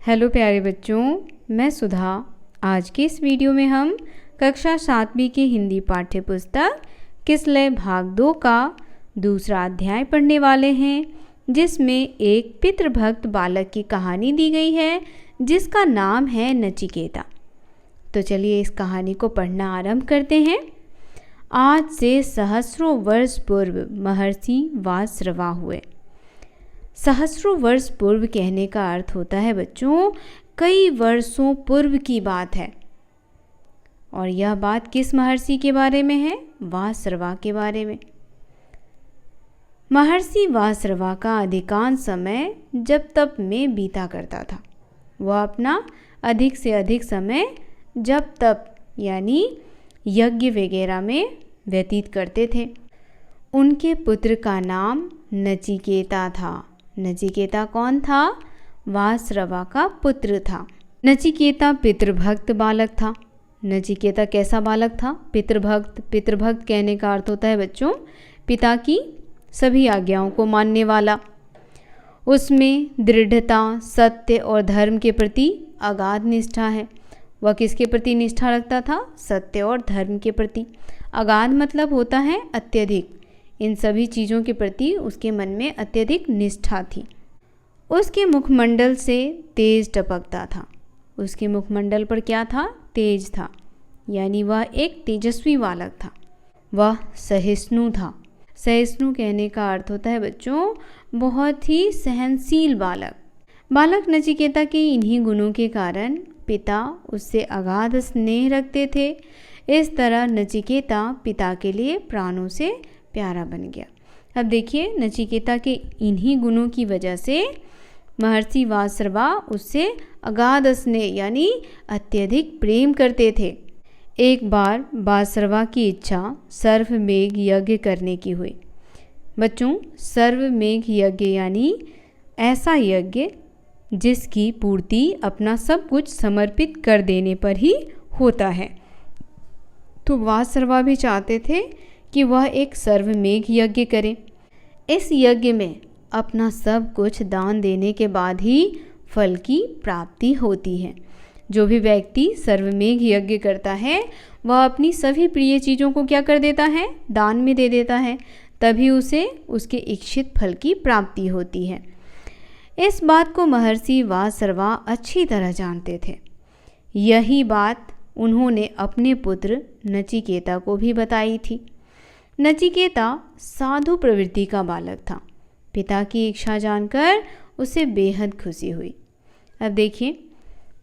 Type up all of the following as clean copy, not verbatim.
Hello प्यारे बच्चों, मैं सुधा। आज के इस वीडियो में हम कक्षा 7वीं की हिंदी पाठ्य पुस्तक किसलय भाग 2 का दूसरा अध्याय पढ़ने वाले हैं, जिसमें एक पितृभक्त बालक की कहानी दी गई है जिसका नाम है नचिकेता। तो चलिए इस कहानी को पढ़ना आरंभ करते हैं। आज से सहस्रों वर्ष पूर्व महर्षि वासरवा हुए। सहस्रों वर्ष पूर्व कहने का अर्थ होता है बच्चों कई वर्षों पूर्व की बात है। और यह बात किस महर्षि के बारे में है? वासरवा के बारे में। महर्षि वासरवा का अधिकांश समय जप तप में बीता करता था। वह अपना अधिक से अधिक समय जप तप यानी यज्ञ वगैरह में व्यतीत करते थे। उनके पुत्र का नाम नचिकेता था। नचिकेता कौन था? वासरवा का पुत्र था। नचिकेता पितृभक्त बालक था। नचिकेता कैसा बालक था? पितृभक्त। पितृभक्त कहने का अर्थ होता है बच्चों पिता की सभी आज्ञाओं को मानने वाला। उसमें दृढ़ता, सत्य और धर्म के प्रति अगाध निष्ठा है। वह किसके प्रति निष्ठा रखता था? सत्य और धर्म के प्रति। अगाध मतलब होता है अत्यधिक। इन सभी चीज़ों के प्रति उसके मन में अत्यधिक निष्ठा थी। उसके मुखमंडल से तेज टपकता था। उसके मुखमंडल पर क्या था? तेज था, यानी वह एक तेजस्वी बालक था। वह सहिष्णु था। सहिष्णु कहने का अर्थ होता है बच्चों बहुत ही सहनशील बालक। बालक नचिकेता के इन्हीं गुणों के कारण पिता उससे अगाध स्नेह रखते थे। इस तरह नचिकेता पिता के लिए प्राणों से प्यारा बन गया। अब देखिए नचिकेता के इन्हीं गुणों की वजह से महर्षि वासरवा उससे अगाध स्नेह यानी अत्यधिक प्रेम करते थे। एक बार वासरवा की इच्छा सर्वमेघ यज्ञ करने की हुई। बच्चों सर्वमेघ यज्ञ यानी ऐसा यज्ञ जिसकी पूर्ति अपना सब कुछ समर्पित कर देने पर ही होता है। तो वासरवा भी चाहते थे कि वह एक सर्वमेघ यज्ञ करे। इस यज्ञ में अपना सब कुछ दान देने के बाद ही फल की प्राप्ति होती है। जो भी व्यक्ति सर्वमेघ यज्ञ करता है वह अपनी सभी प्रिय चीज़ों को क्या कर देता है? दान में दे देता है। तभी उसे उसके इच्छित फल की प्राप्ति होती है। इस बात को महर्षि वासरवा अच्छी तरह जानते थे। यही बात उन्होंने अपने पुत्र नचिकेता को भी बताई थी। नचिकेता साधु प्रवृत्ति का बालक था। पिता की इच्छा जानकर उसे बेहद खुशी हुई। अब देखिए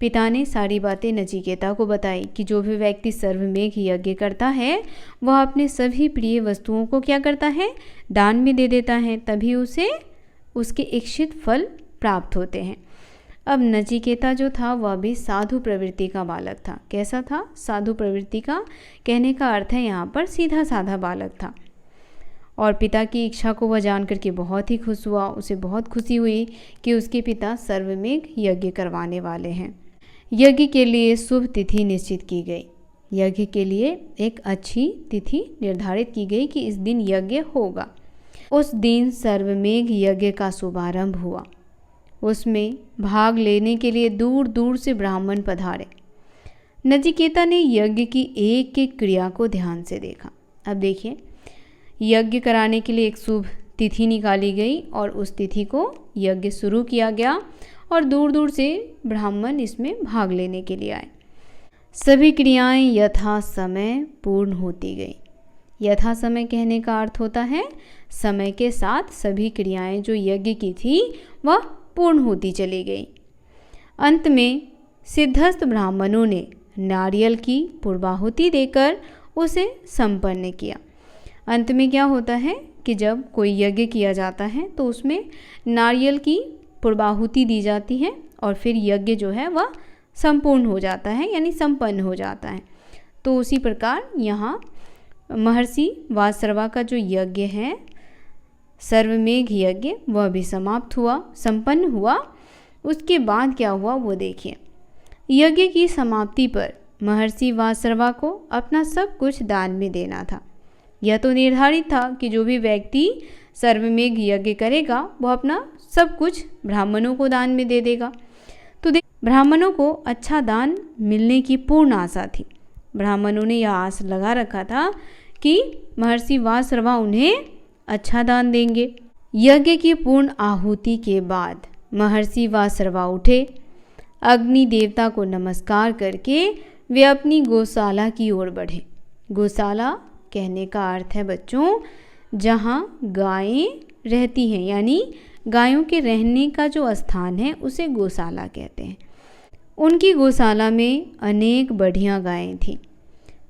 पिता ने सारी बातें नचिकेता को बताई कि जो भी व्यक्ति सर्वमेघ यज्ञ करता है वह अपने सभी प्रिय वस्तुओं को क्या करता है? दान में दे देता है। तभी उसे उसके इच्छित फल प्राप्त होते हैं। अब नचिकेता जो था वह भी साधु प्रवृत्ति का बालक था। कैसा था? साधु प्रवृत्ति का कहने का अर्थ है यहाँ पर सीधा साधा बालक था। और पिता की इच्छा को वह जान करके बहुत ही खुश हुआ। उसे बहुत खुशी हुई कि उसके पिता सर्वमेघ यज्ञ करवाने वाले हैं। यज्ञ के लिए शुभ तिथि निश्चित की गई। यज्ञ के लिए एक अच्छी तिथि निर्धारित की गई कि इस दिन यज्ञ होगा। उस दिन सर्वमेघ यज्ञ का शुभारंभ हुआ। उसमें भाग लेने के लिए दूर दूर से ब्राह्मण पधारे। नचिकेता ने यज्ञ की एक एक क्रिया को ध्यान से देखा। अब देखिए यज्ञ कराने के लिए एक शुभ तिथि निकाली गई और उस तिथि को यज्ञ शुरू किया गया और दूर दूर से ब्राह्मण इसमें भाग लेने के लिए आए। सभी क्रियाएं यथा समय पूर्ण होती गई। यथा समय कहने का अर्थ होता है समय के साथ सभी क्रियाएं जो यज्ञ की थी वह पूर्ण होती चली गई। अंत में सिद्धस्थ ब्राह्मणों ने नारियल की पूर्वाहुति देकर उसे संपन्न किया। अंत में क्या होता है कि जब कोई यज्ञ किया जाता है तो उसमें नारियल की पूर्वाहुति दी जाती है और फिर यज्ञ जो है वह संपूर्ण हो जाता है यानी संपन्न हो जाता है। तो उसी प्रकार यहाँ महर्षि वासरवा का जो यज्ञ है सर्वमेघ यज्ञ वह भी समाप्त हुआ, संपन्न हुआ। उसके बाद क्या हुआ वो देखिए। यज्ञ की समाप्ति पर महर्षि वासरवा को अपना सब कुछ दान में देना था। यह तो निर्धारित था कि जो भी व्यक्ति सर्वमेघ यज्ञ करेगा वह अपना सब कुछ ब्राह्मणों को दान में दे देगा। ब्राह्मणों को अच्छा दान मिलने की पूर्ण आशा थी। ब्राह्मणों ने यह आस लगा रखा था कि महर्षि वासरवा उन्हें अच्छा दान देंगे। यज्ञ की पूर्ण आहुति के बाद महर्षि वासरवा उठे। अग्नि देवता को नमस्कार करके वे अपनी गौशाला की ओर बढ़े। गौशाला कहने का अर्थ है बच्चों, जहाँ गायें रहती हैं, यानी गायों के रहने का जो स्थान है उसे गौशाला कहते हैं। उनकी गौशाला में अनेक बढ़िया गायें थीं।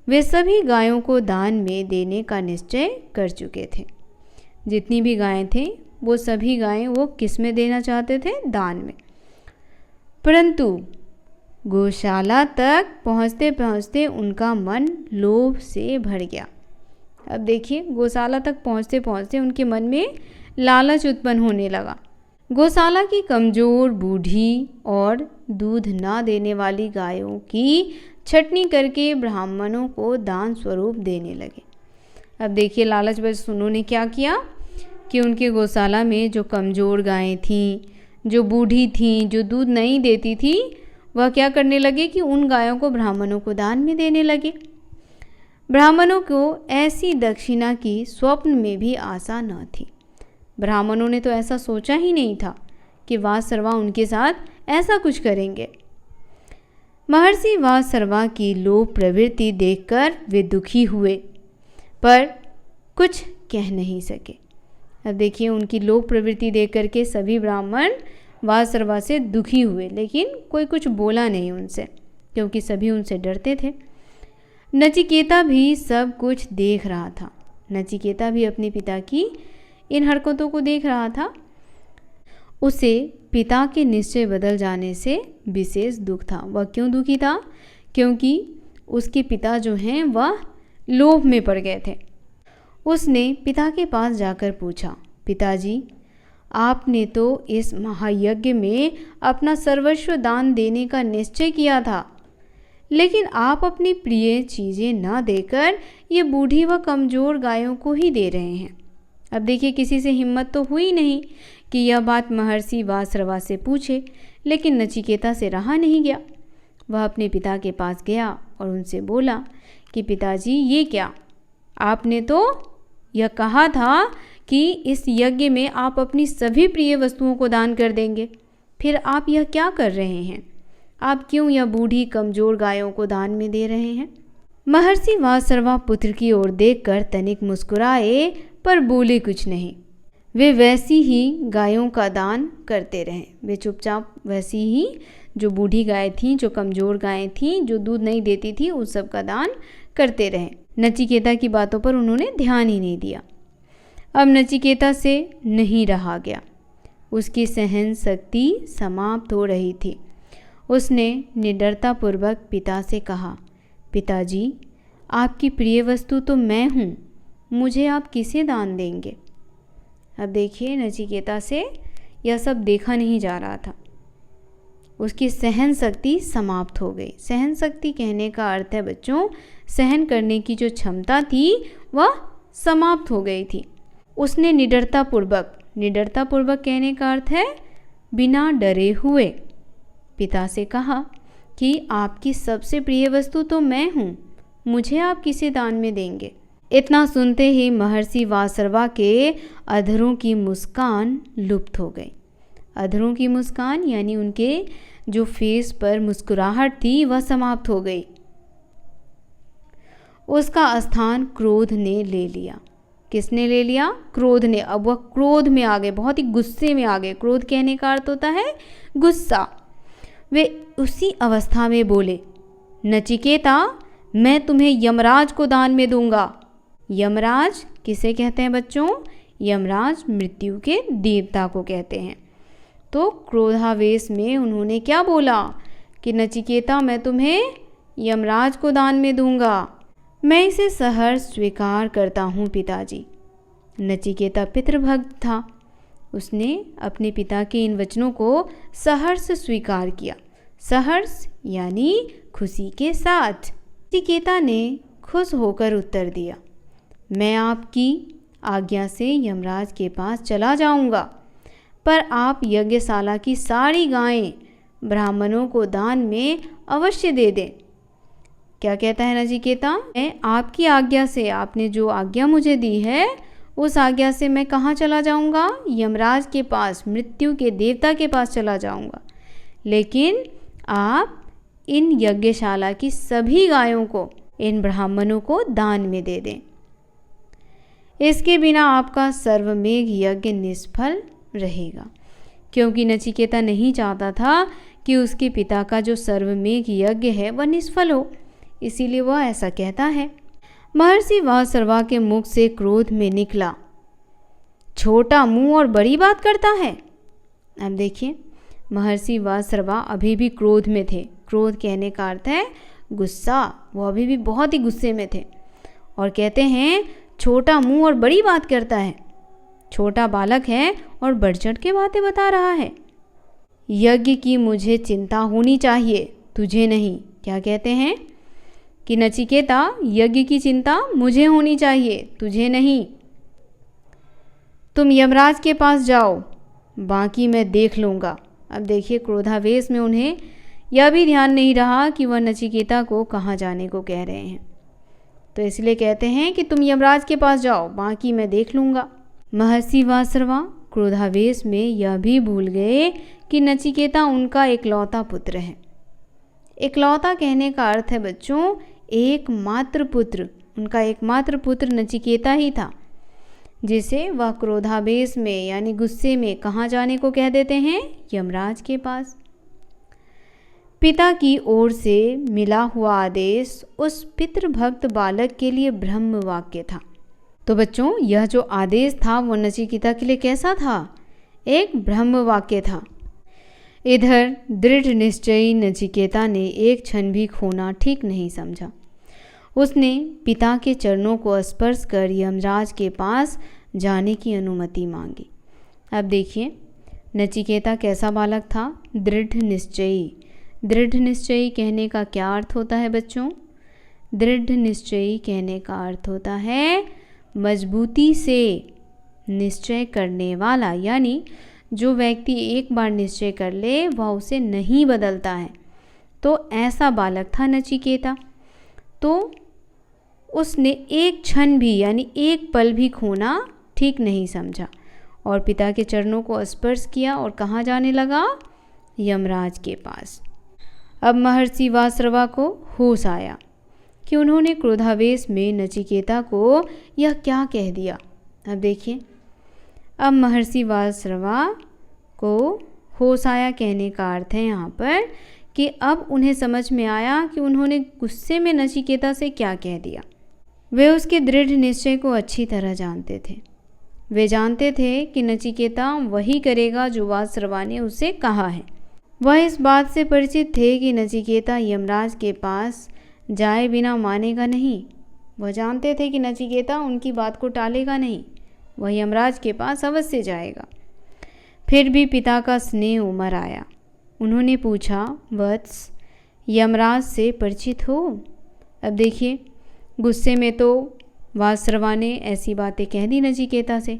वे सभी गायों को दान में देने का निश्चय कर चुके थे। जितनी भी गायें थे वो सभी गायें वो किस में देना चाहते थे? दान में। परंतु गौशाला तक पहुँचते पहुँचते उनका मन लोभ से भर गया। अब देखिए, गौशाला तक पहुँचते पहुँचते उनके मन में लालच उत्पन्न होने लगा। गौशाला की कमज़ोर, बूढ़ी और दूध ना देने वाली गायों की छटनी करके ब्राह्मणों को दान स्वरूप देने लगे। अब देखिए, लालचवश उन्होंने क्या किया कि उनके गौशाला में जो कमज़ोर गायें थीं, जो बूढ़ी थीं, जो दूध नहीं देती थी, वह क्या करने लगे कि उन गायों को ब्राह्मणों को दान में देने लगे। ब्राह्मणों को ऐसी दक्षिणा की स्वप्न में भी आशा न थी। ब्राह्मणों ने तो ऐसा सोचा ही नहीं था कि वासरवा उनके साथ ऐसा कुछ करेंगे। महर्षि वासरवा की लोभ प्रवृत्ति देखकर वे दुखी हुए, पर कुछ कह नहीं सके। अब देखिए, उनकी लोभ प्रवृत्ति देख करके सभी ब्राह्मण वासरवा से दुखी हुए, लेकिन कोई कुछ बोला नहीं उनसे, क्योंकि सभी उनसे डरते थे। नचिकेता भी सब कुछ देख रहा था। नचिकेता भी अपने पिता की इन हरकतों को देख रहा था। उसे पिता के निश्चय बदल जाने से विशेष दुख था। वह क्यों दुखी था? क्योंकि उसके पिता जो हैं वह लोभ में पड़ गए थे। उसने पिता के पास जाकर पूछा, पिताजी, आपने तो इस महायज्ञ में अपना सर्वस्व दान देने का निश्चय किया था, लेकिन आप अपनी प्रिय चीज़ें न देकर ये बूढ़ी व कमज़ोर गायों को ही दे रहे हैं। अब देखिए, किसी से हिम्मत तो हुई नहीं कि यह बात महर्षि वासरवा से पूछे, लेकिन नचिकेता से रहा नहीं गया। वह अपने पिता के पास गया और उनसे बोला कि पिताजी, ये क्या? आपने तो यह कहा था कि इस यज्ञ में आप अपनी सभी प्रिय वस्तुओं को दान कर देंगे, फिर आप यह क्या कर रहे हैं? आप क्यों यह बूढ़ी कमज़ोर गायों को दान में दे रहे हैं? महर्षि वासरवा पुत्र की ओर देखकर तनिक मुस्कुराए, पर बोले कुछ नहीं। वे वैसी ही गायों का दान करते रहे। वे चुपचाप वैसी ही जो बूढ़ी गाय थीं, जो कमज़ोर गायें थीं, जो दूध नहीं देती थी, उस सब का दान करते रहे। नचिकेता की बातों पर उन्होंने ध्यान ही नहीं दिया। अब नचिकेता से नहीं रहा गया। उसकी सहन शक्ति समाप्त हो रही थी। उसने निडरतापूर्वक पिता से कहा, पिताजी, आपकी प्रिय वस्तु तो मैं हूँ, मुझे आप किसे दान देंगे? अब देखिए, नचिकेता से यह सब देखा नहीं जा रहा था। उसकी सहन शक्ति समाप्त हो गई। सहन शक्ति कहने का अर्थ है बच्चों, सहन करने की जो क्षमता थी वह समाप्त हो गई थी। उसने निडरतापूर्वक कहने का अर्थ है बिना डरे हुए पिता से कहा कि आपकी सबसे प्रिय वस्तु तो मैं हूँ, मुझे आप किसे दान में देंगे? इतना सुनते ही महर्षि वासरवा के अधरों की मुस्कान लुप्त हो गई। अधरों की मुस्कान यानी उनके जो फेस पर मुस्कुराहट थी वह समाप्त हो गई। उसका स्थान क्रोध ने ले लिया। किसने ले लिया? क्रोध ने। अब वह क्रोध में आ गए, बहुत ही गुस्से में आ गए। क्रोध कहने का अर्थ होता है गुस्सा। वे उसी अवस्था में बोले, नचिकेता, मैं तुम्हें यमराज को दान में दूंगा। यमराज किसे कहते हैं बच्चों? यमराज मृत्यु के देवता को कहते हैं। तो क्रोधावेश में उन्होंने क्या बोला कि नचिकेता, मैं तुम्हें यमराज को दान में दूंगा। मैं इसे सहर्ष स्वीकार करता हूँ पिताजी। नचिकेता पितृभक्त था। उसने अपने पिता के इन वचनों को सहर्ष स्वीकार किया। सहर्ष यानी खुशी के साथ। नचिकेता ने खुश होकर उत्तर दिया, मैं आपकी आज्ञा से यमराज के पास चला जाऊंगा, पर आप यज्ञशाला की सारी गायें ब्राह्मणों को दान में अवश्य दे दें। क्या कहता है नचिकेता? मैं आपकी आज्ञा से, आपने जो आज्ञा मुझे दी है उस आज्ञा से मैं कहाँ चला जाऊँगा? यमराज के पास, मृत्यु के देवता के पास चला जाऊँगा। लेकिन आप इन यज्ञशाला की सभी गायों को इन ब्राह्मणों को दान में दे दें। इसके बिना आपका सर्वमेघ यज्ञ निष्फल रहेगा। क्योंकि नचिकेता नहीं चाहता था कि उसके पिता का जो सर्वमेघ यज्ञ है वह निष्फल हो, इसीलिए वह ऐसा कहता है। महर्षि वासर्वा के मुख से क्रोध में निकला, छोटा मुंह और बड़ी बात करता है। अब देखिए, महर्षि वासर्वा अभी भी क्रोध में थे। क्रोध कहने का अर्थ है गुस्सा। वो अभी भी बहुत ही गुस्से में थे और कहते हैं छोटा मुंह और बड़ी बात करता है। छोटा बालक है और बढ़ चढ़ के बातें बता रहा है। यज्ञ की मुझे चिंता होनी चाहिए, तुझे नहीं। क्या कहते हैं कि नचिकेता, यज्ञ की चिंता मुझे होनी चाहिए, तुझे नहीं। तुम यमराज के पास जाओ, बाकी मैं देख लूँगा। अब देखिए, क्रोधावेश में उन्हें यह भी ध्यान नहीं रहा कि वह नचिकेता को कहाँ जाने को कह रहे हैं, तो इसलिए कहते हैं कि तुम यमराज के पास जाओ, बाकी मैं देख लूँगा। महर्षि वासर्वा क्रोधावेश में यह भी भूल गए कि नचिकेता उनका एकलौता पुत्र है। एकलौता कहने का अर्थ है बच्चों एकमात्र पुत्र। उनका एकमात्र पुत्र नचिकेता ही था, जिसे वह क्रोधावेश में यानी गुस्से में कहाँ जाने को कह देते हैं? यमराज के पास। पिता की ओर से मिला हुआ आदेश उस पितृभक्त बालक के लिए ब्रह्म वाक्य था। तो बच्चों, यह जो आदेश था वो नचिकेता के लिए कैसा था? एक ब्रह्म वाक्य था। इधर दृढ़ निश्चयी नचिकेता ने एक क्षण भी खोना ठीक नहीं समझा। उसने पिता के चरणों को स्पर्श कर यमराज के पास जाने की अनुमति मांगी। अब देखिए, नचिकेता कैसा बालक था? दृढ़ निश्चयी। दृढ़ निश्चयी कहने का क्या अर्थ होता है बच्चों? दृढ़ निश्चयी कहने का अर्थ होता है मजबूती से निश्चय करने वाला, यानी जो व्यक्ति एक बार निश्चय कर ले वह उसे नहीं बदलता है। तो ऐसा बालक था नचिकेता। तो उसने एक क्षण भी यानी एक पल भी खोना ठीक नहीं समझा और पिता के चरणों को स्पर्श किया और कहाँ जाने लगा? यमराज के पास। अब महर्षि वासर्वा को होश आया कि उन्होंने क्रोधावेश में नचिकेता को यह क्या कह दिया। अब देखिए, अब महर्षि वासर्वा को होश आया कहने का अर्थ है यहाँ पर कि अब उन्हें समझ में आया कि उन्होंने गुस्से में नचिकेता से क्या कह दिया। वे उसके दृढ़ निश्चय को अच्छी तरह जानते थे। वे जानते थे कि नचिकेता वही करेगा जो वासर्वा ने उसे कहा है। वह इस बात से परिचित थे कि नचिकेता यमराज के पास जाए बिना मानेगा नहीं। वह जानते थे कि नचिकेता उनकी बात को टालेगा नहीं, वह यमराज के पास अवश्य जाएगा। फिर भी पिता का स्नेह उमड़ आया। उन्होंने पूछा, वत्स, यमराज से परिचित हो? अब देखिए, गुस्से में तो वासर्वा ने ऐसी बातें कह दी नचिकेता से,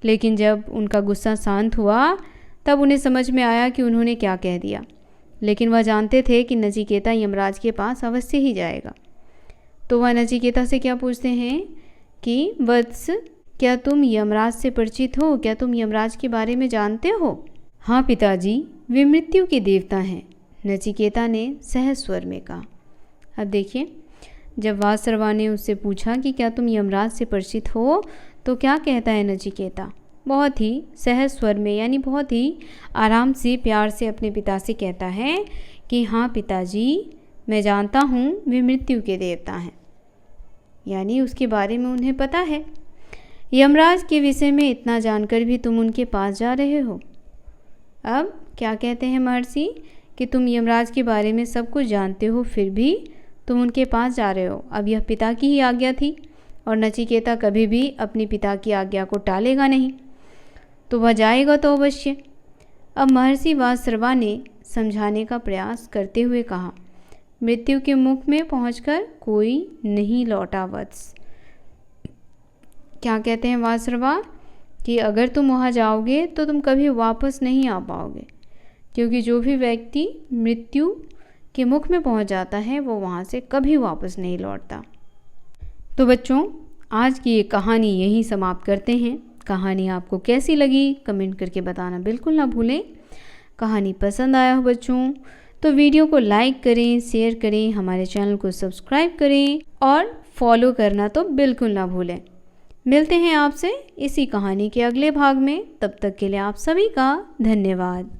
लेकिन जब उनका गुस्सा शांत हुआ तब उन्हें समझ में आया कि उन्होंने क्या कह दिया। लेकिन वह जानते थे कि नचिकेता यमराज के पास अवश्य ही जाएगा। तो वह नचिकेता से क्या पूछते हैं कि वत्स, क्या तुम यमराज से परिचित हो? क्या तुम यमराज के बारे में जानते हो? हाँ पिताजी, वे मृत्यु के देवता हैं, नचिकेता ने सहज स्वर में कहा। अब देखिए, जब वासर्वा ने उससे पूछा कि क्या तुम यमराज से परिचित हो, तो क्या कहता है नचिकेता? बहुत ही सहज स्वर में यानी बहुत ही आराम से प्यार से अपने पिता से कहता है कि हाँ पिताजी, मैं जानता हूँ वे मृत्यु के देवता हैं, यानी उसके बारे में उन्हें पता है। यमराज के विषय में इतना जानकर भी तुम उनके पास जा रहे हो। अब क्या कहते हैं महर्षि कि तुम यमराज के बारे में सब कुछ जानते हो, फिर भी तुम उनके पास जा रहे हो। अब यह पिता की ही आज्ञा थी और नचिकेता कभी भी अपने पिता की आज्ञा को टालेगा नहीं, तो वह जाएगा तो अवश्य। अब महर्षि वासर्वा ने समझाने का प्रयास करते हुए कहा, मृत्यु के मुख में पहुंचकर कोई नहीं लौटा वत्स। क्या कहते हैं वासर्वा कि अगर तुम वहाँ जाओगे तो तुम कभी वापस नहीं आ पाओगे। क्योंकि जो भी व्यक्ति मृत्यु के मुख में पहुंच जाता है वो वहाँ से कभी वापस नहीं लौटता। तो बच्चों, आज की ये कहानी यहीं समाप्त करते हैं। कहानी आपको कैसी लगी कमेंट करके बताना बिल्कुल ना भूलें। कहानी पसंद आया हो बच्चों तो वीडियो को लाइक करें, शेयर करें, हमारे चैनल को सब्सक्राइब करें और फॉलो करना तो बिल्कुल ना भूलें। मिलते हैं आपसे इसी कहानी के अगले भाग में। तब तक के लिए आप सभी का धन्यवाद।